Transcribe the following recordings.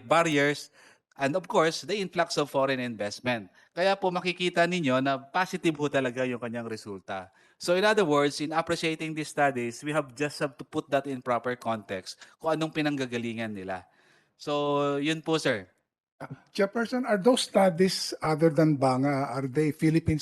barriers, and of course, the influx of foreign investment. Kaya po makikita ninyo na positive po talaga yung kanyang resulta. So in other words, in appreciating these studies, we just have to put that in proper context kung anong pinanggagalingan nila. So yun po, sir. Chairperson, are those studies other than Banga, are they Philippine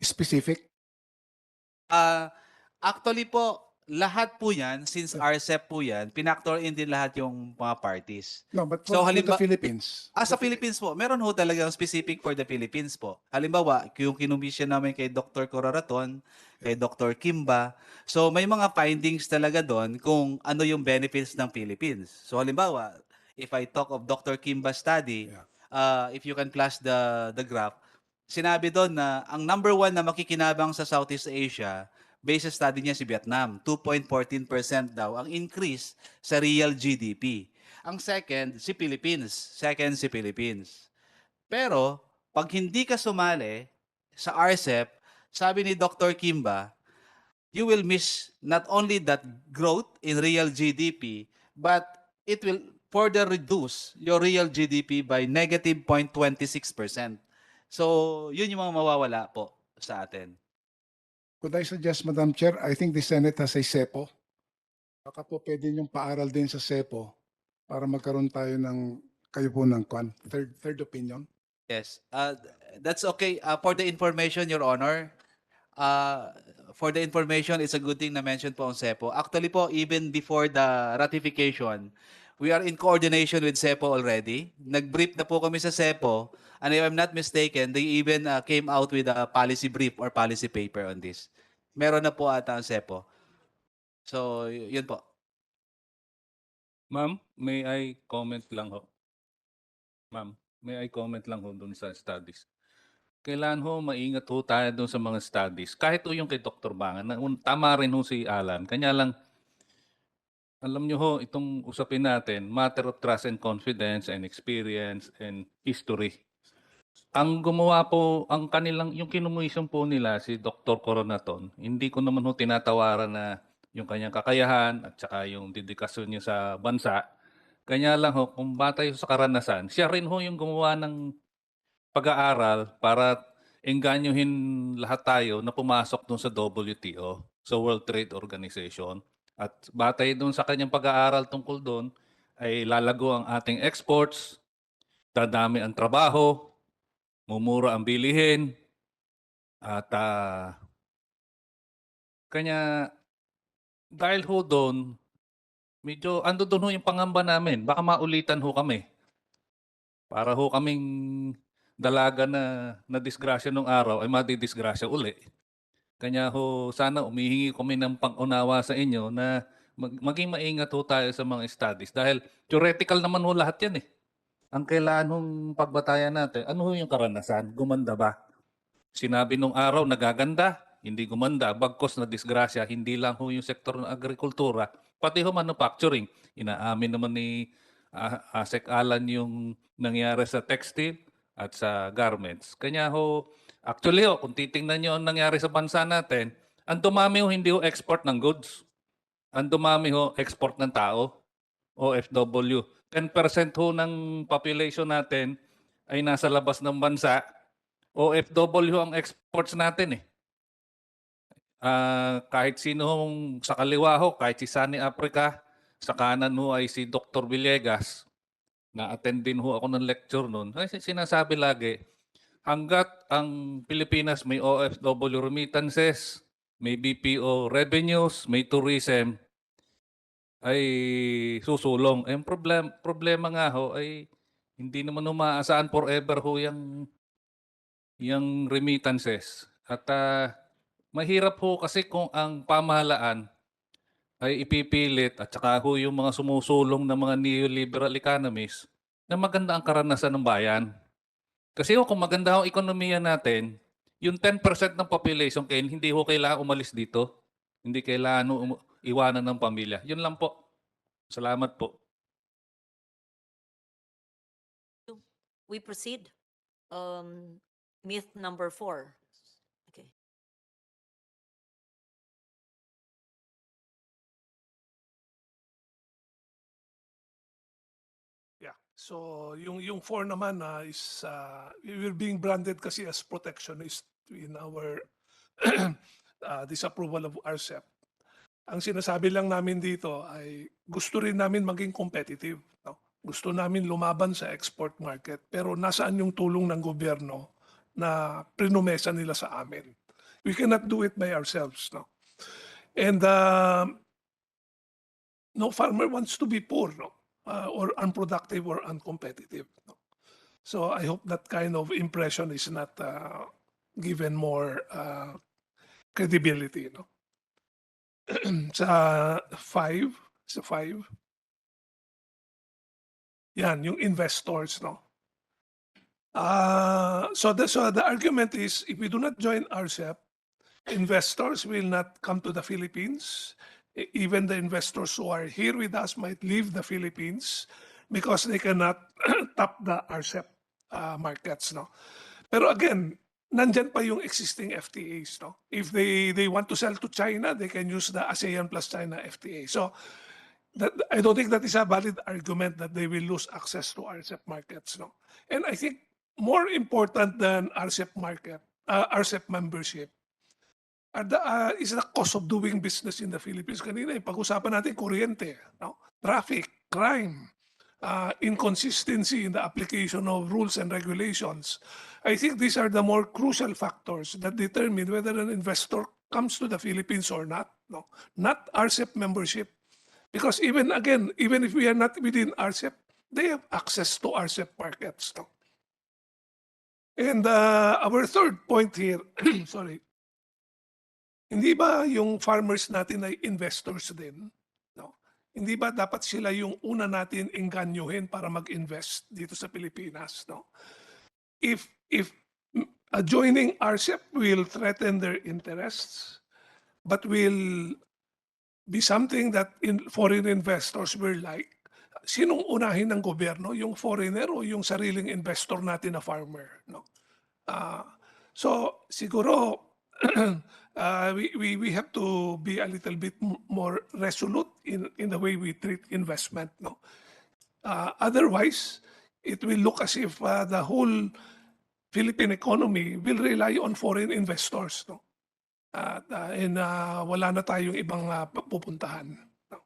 specific? Actually po, lahat po yan, since RCEP po yan, pinactor in din lahat yung mga parties. No, but So for the halimbawa, Philippines. sa Philippines po, meron ho talagang specific for the Philippines po. Halimbawa, yung kinumisyon namin kay Dr. Coraraton, kay Dr. Kimba. So may mga findings talaga doon kung ano yung benefits ng Philippines. So halimbawa, if I talk of Dr. Kimba's study, Yeah. if you can flash the graph, sinabi doon na ang number one na makikinabang sa Southeast Asia, based sa study niya si Vietnam, 2.14% daw ang increase sa real GDP. Ang second, si Philippines. Second, si Philippines. Pero, pag hindi ka sumali sa RCEP, sabi ni Dr. Kimba, you will miss not only that growth in real GDP, but it will further reduce your real GDP by negative 0.26%. So, yun yung mga mawawala po sa atin. Could I suggest, Madam Chair, I think the Senate has a SEPO. Baka po pwede niyong paaral din sa SEPO para magkaroon tayo ng kayo po ng third opinion. Yes. That's okay. For the information, Your Honor, for the information, it's a good thing na mention po ang SEPO. Actually po, even before the ratification, we are in coordination with SEPO already. Nag-brief na po kami sa SEPO, and if I'm not mistaken, they even came out with a policy brief or policy paper on this. Meron na po ata ang SEPO. So, yun po. Ma'am, may I comment lang ho? Ma'am, may I comment lang ho dun sa studies? Kailan ho maingat ho tayo dun sa mga studies. Kahit ho yung kay Dr. Bangan, tama rin ho si Alan. Kanya lang, alam nyo ho, itong usapin natin, matter of trust and confidence and experience and history. Ang gumawa po, ang kanilang, yung kinumisyon po nila, si Dr. Coronaton, hindi ko naman ho tinatawaran na yung kanyang kakayahan at saka yung dedikasyon niya sa bansa. Kanya lang ho, kung batay sa karanasan, siya rin ho yung gumawa ng pag-aaral para engganyohin lahat tayo na pumasok dun sa WTO, sa World Trade Organization. At batay dun sa kanyang pag-aaral tungkol doon, ay lalago ang ating exports, dadami ang trabaho, mumura ang bilihin, at kanya dahil ho doon, medyo ando doon ho yung pangamba namin. Baka maulitan ho kami. Para ho kaming dalaga na disgrasya nung araw ay madidisgrasya uli. Kanya ho, sana umihingi kami ng pang-unawa sa inyo na maging maingat ho tayo sa mga studies. Dahil theoretical naman ho lahat yan eh. Ang kailangan hong pagbatayan natin, ano ho yung karanasan? Gumanda ba? Sinabi nung araw, nagaganda, hindi gumanda. Bagkos na disgrasya, hindi lang ho yung sektor ng agrikultura, pati ho manufacturing. Inaamin naman ni Asek Alan yung nangyari sa textile at sa garments. Kanya ho, actually ho, kung titingnan nyo ang nangyari sa bansa natin, ang dumami ho hindi ho export ng goods. Ang dumami ho export ng tao, OFW. 10% ho ng population natin ay nasa labas ng bansa. OFW ang exports natin eh. Kahit sino hong sa kaliwa ho, kahit si Sunny Africa, sa kanan ho ay si Dr. Villegas, na-attend din ho ako ng lecture noon. Kasi sinasabi lagi, hanggat ang Pilipinas may OFW remittances, may BPO revenues, may tourism, ay susulong. Eh, problema nga ho ay hindi naman umaasahan forever ho yung remittances. At mahirap ho kasi kung ang pamahalaan ay ipipilit at saka ho yung mga sumusulong na mga neoliberal economies na maganda ang karanasan ng bayan. Kasi ho, kung maganda ang ekonomiya natin, yung 10% ng population kayo, hindi ho kailangan umalis dito. Hindi kailangan iwanan ng pamilya. Yun lang po. Salamat po. We proceed. Myth number 4. Okay. So yung 4 naman is we're being branded kasi as protectionist in our disapproval of RCEP. Ang sinasabi lang namin dito ay gusto rin namin maging competitive. No? Gusto namin lumaban sa export market pero nasaan yung tulong ng gobyerno na prinumesa nila sa amin? We cannot do it by ourselves. No? And no farmer wants to be poor, no? Or unproductive or uncompetitive. No? So I hope that kind of impression is not given more credibility. No? sa 5, yan, yung investors, no? So the argument is if we do not join RCEP, investors will not come to the Philippines. Even the investors who are here with us might leave the Philippines because they cannot tap the RCEP markets, no? Pero again, nandyan pa yung existing FTAs, no? If they want to sell to China, they can use the ASEAN plus China FTA. So I don't think that is a valid argument that they will lose access to RCEP markets, no? And I think more important than RCEP market, RCEP membership, is the cost of doing business in the Philippines. Kanina, pag-usapan natin kuryente, no? Traffic, crime, inconsistency in the application of rules and regulations. I think these are the more crucial factors that determine whether an investor comes to the Philippines or not. No? Not RCEP membership. Because even if we are not within RCEP, they have access to RCEP markets. No? And our third point here, sorry, hindi ba yung farmers natin ay investors din? No? Hindi ba dapat sila yung una natin enganyuhin para mag-invest dito sa Pilipinas? No? If joining RCEP will threaten their interests, but will be something that foreign investors will like, sinong unahin ng gobyerno? Yung foreigner o yung sariling investor natin na farmer? No? So siguro we have to be a little bit more resolute in the way we treat investment. No, otherwise it will look as if the whole Philippine economy will rely on foreign investors. No, and wala na tayong ibang pupuntahan. No?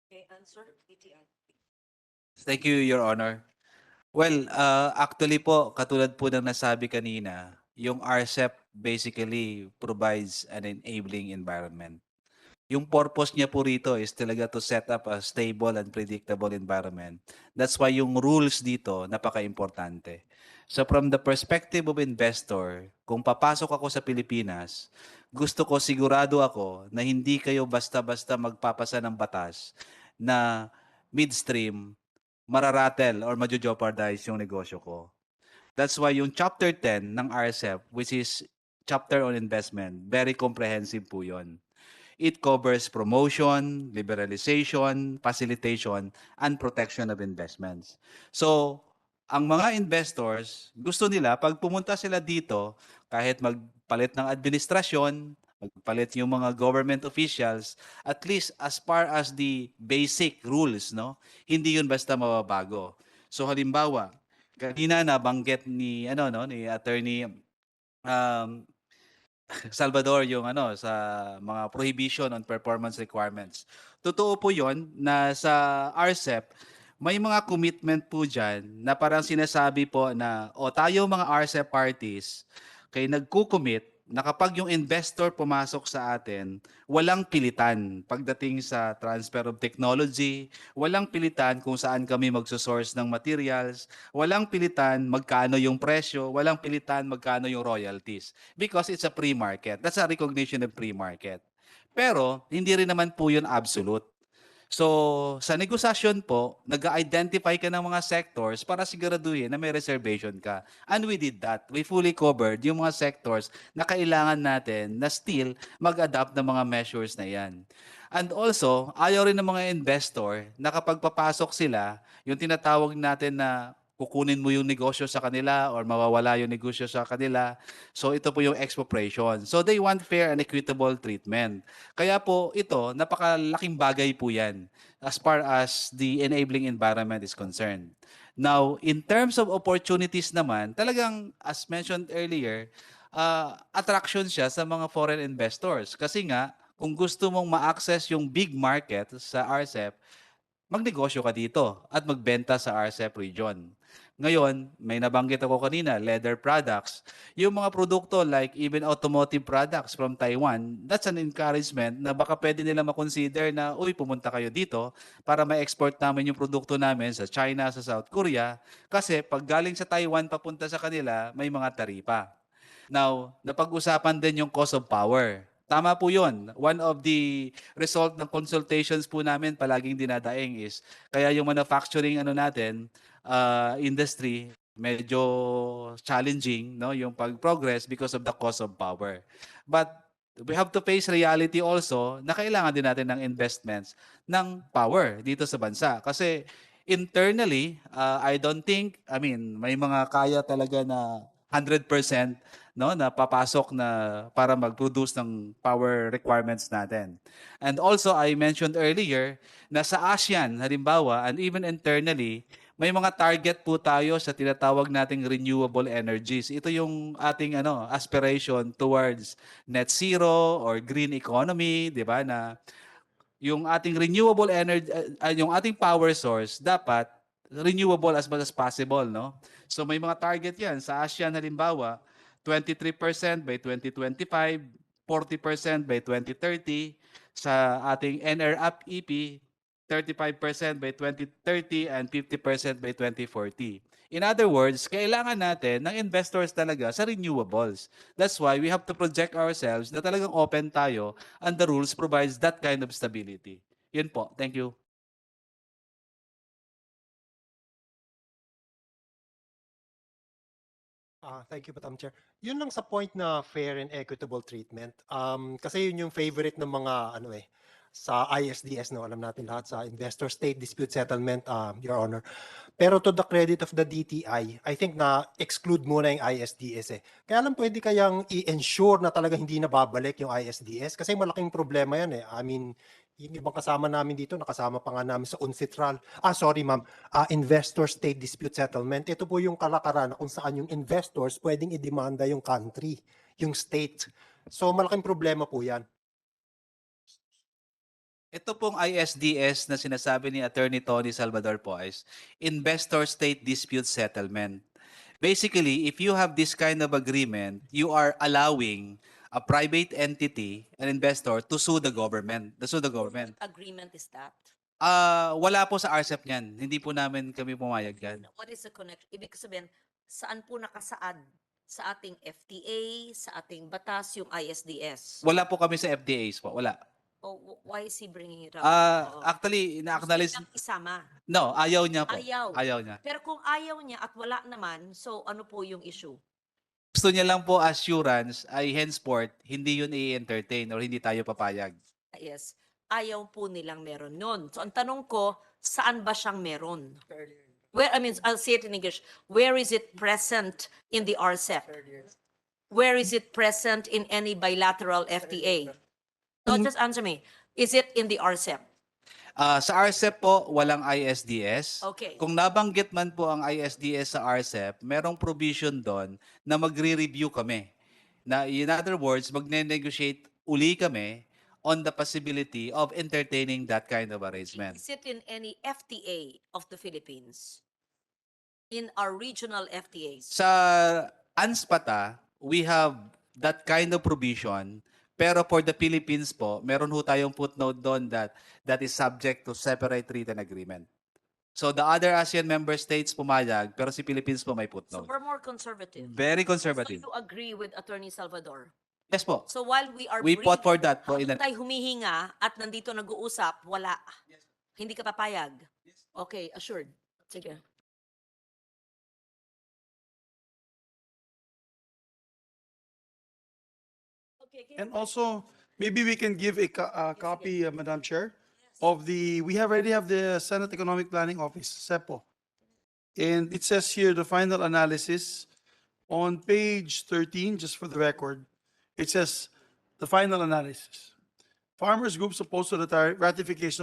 Okay, answer, DTI. Thank you, Your Honor. Well, actually po, katulad po ng nasabi kanina, yung RCEP basically provides an enabling environment. Yung purpose niya po rito is talaga to set up a stable and predictable environment. That's why yung rules dito napaka-importante. So from the perspective of investor, kung papasok ako sa Pilipinas, gusto ko sigurado ako na hindi kayo basta-basta magpapasa ng batas na midstream mararatel or majo-jeopardize yung negosyo ko. That's why yung Chapter 10 ng RCEP, which is Chapter on Investment, very comprehensive po yun. It covers promotion, liberalization, facilitation, and protection of investments. So, ang mga investors, gusto nila, pag pumunta sila dito, kahit magpalit ng administrasyon, magpalit yung mga government officials, at least as far as the basic rules, no, hindi yun basta mababago. So halimbawa, kanina nabanggit ni ni Attorney Salvador yung sa mga prohibition on performance requirements. Totoo po 'yon na sa RCEP may mga commitment po diyan na parang sinasabi po na tayo mga RCEP parties kay nagko-commit na kapag yung investor pumasok sa atin, walang pilitan pagdating sa transfer of technology, walang pilitan kung saan kami magsosource ng materials, walang pilitan magkano yung presyo, walang pilitan magkano yung royalties. Because it's a free market. That's a recognition of free market. Pero, hindi rin naman po yun absolute. So, sa negosasyon po, nag-identify ka ng mga sectors para siguraduhin na may reservation ka. And we did that. We fully covered yung mga sectors na kailangan natin na still mag-adapt ng mga measures na yan. And also, ayaw rin ng mga investor na kapag papasok sila, yung tinatawag natin na kukunin mo yung negosyo sa kanila or mawawala yung negosyo sa kanila. So ito po yung expropriation. So they want fair and equitable treatment. Kaya po ito, napakalaking bagay po yan as far as the enabling environment is concerned. Now, in terms of opportunities naman, talagang as mentioned earlier, attraction siya sa mga foreign investors. Kasi nga, kung gusto mong ma-access yung big market sa RCEP, magnegosyo ka dito at magbenta sa RCEP region. Ngayon, may nabanggit ako kanina, leather products. Yung mga produkto like even automotive products from Taiwan, that's an encouragement na baka pwede nila makonsider na, uy, pumunta kayo dito para ma-export namin yung produkto namin sa China, sa South Korea. Kasi pag galing sa Taiwan papunta sa kanila, may mga taripa. Now, napag-usapan din yung cost of power. Tama po yun. One of the result ng consultations po namin palaging dinadaing is kaya yung manufacturing natin, industry, medyo challenging, no, yung pag-progress because of the cost of power. But we have to face reality also na kailangan din natin ng investments ng power dito sa bansa. Kasi internally, I don't think, may mga kaya talaga na 100% no, na papasok na para mag-produce ng power requirements natin. And also, I mentioned earlier na sa ASEAN, halimbawa, and even internally, may mga target po tayo sa tinatawag nating renewable energies. Ito yung ating aspiration towards net zero or green economy, 'di ba? Na yung ating renewable energy, yung ating power source dapat renewable as much as possible, no? So may mga target 'yan sa ASEAN halimbawa, 23% by 2025, 40% by 2030, sa ating NREP, 35% by 2030 and 50% by 2040. In other words, kailangan natin ng investors talaga sa renewables. That's why we have to project ourselves na talagang open tayo and the rules provides that kind of stability. Yun po. Thank you. Thank you, Madam Chair. Yun lang sa point na fair and equitable treatment. Kasi yun yung favorite ng mga sa ISDS, no? Alam natin lahat sa Investor State Dispute Settlement, Your Honor. Pero to the credit of the DTI, I think na exclude muna yung ISDS eh. Kaya lang pwede kayang i-ensure na talaga hindi na babalik yung ISDS kasi malaking problema yan eh. Yung ibang kasama namin dito, nakasama pa nga namin sa UNCITRAL. Sorry ma'am, Investor State Dispute Settlement. Ito po yung kalakaran na kung saan yung investors pwedeng i-demanda yung country, yung state. So malaking problema po yan. Ito pong ISDS na sinasabi ni Attorney Tony Salvador po is Investor State Dispute Settlement. Basically, if you have this kind of agreement, you are allowing a private entity, an investor, to sue the government. Agreement is that? Wala po sa RCEP niyan. Hindi po namin kami pumayag yan. What is the connection? Ibig sabihin, saan po nakasaad? Sa ating FTA, sa ating batas, yung ISDS? Wala po kami sa FDAs po. Wala. Oh, why is he bringing it up? Oo. Actually, na-acknowledge. Gusto niyang isama. No, ayaw niya po. Ayaw. niya. Pero kung ayaw niya at wala naman, so ano po yung issue? Gusto niya lang po assurance ay henceforth, hindi yun i-entertain or hindi tayo papayag. Yes. Ayaw po nilang meron nun. So ang tanong ko, saan ba siyang meron? I'll say it in English. Where is it present in the RCEP? Where is it present in any bilateral FTA? No, just answer me. Is it in the RCEP? Sa RCEP po, walang ISDS. Okay. Kung nabanggit man po ang ISDS sa RCEP, merong provision doon na magre-review kami. Na in other words, magne-negotiate uli kami on the possibility of entertaining that kind of arrangement. Is it in any FTA of the Philippines? In our regional FTAs? Sa ANSPATA, we have that kind of provision. Pero for the Philippines po, meron ho tayong footnote doon that is subject to separate written agreement. So the other ASEAN member states pumayag, pero si Philippines po may So footnote. we're more conservative. Very So conservative. you agree with Attorney Salvador? Yes po. So while we are We fought for that po. habang tayo humihinga at nandito nag-uusap, wala. Hindi ka papayag? Okay, assured. Sige. Okay, And also, maybe we can give a copy, Madam Chair, of we already have the Senate Economic Planning Office, SEPO. And it says here, the final analysis on page 13, just for the record, it says the final analysis. Farmers groups opposed to the ratification of